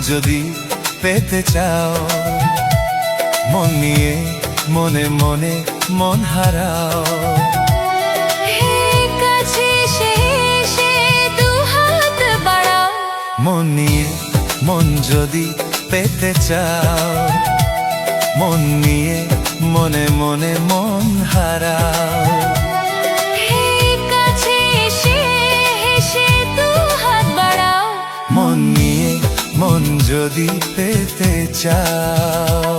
যদি পেতে চাও, মন নিয়ে মনে মনে মন হারাও। কাছে এসে দুহাত বাড়াও, মন নিয়ে মন যদি পেতে চাও, মন নিয়ে মনে মনে মন হারাও। কাছে এসে দুহাত বাড়াও, মন নিয়ে মন যদি পেতে চাও।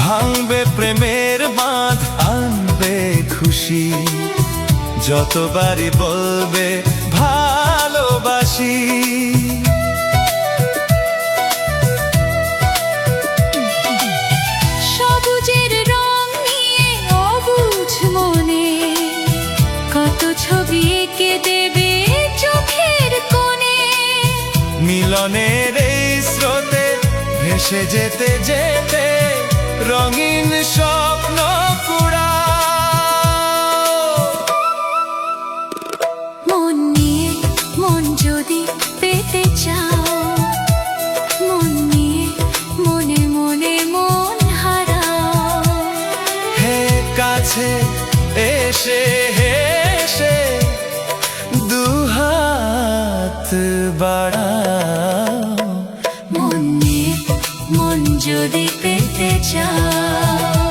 ভাঙবে প্রেমের বাঁধ, আনবে খুশি, যতবারই বলবে ভালোবাসি। সবুজের রং নিয়ে অবুঝ মনে কত ছবি এঁকে দেবে চোখের কোণে। মিলনের এই স্রোতে ভেসে যেতে যেতে রঙিন স্বপ্ন কুড়াও। মন নিয়ে মন যদি পেতে চাও, মন নিয়ে মনে মনে মন হারাও। হে কাছে এসে দুহাত বাড়াও। মন নিয়ে মন যদি পেতে চাও।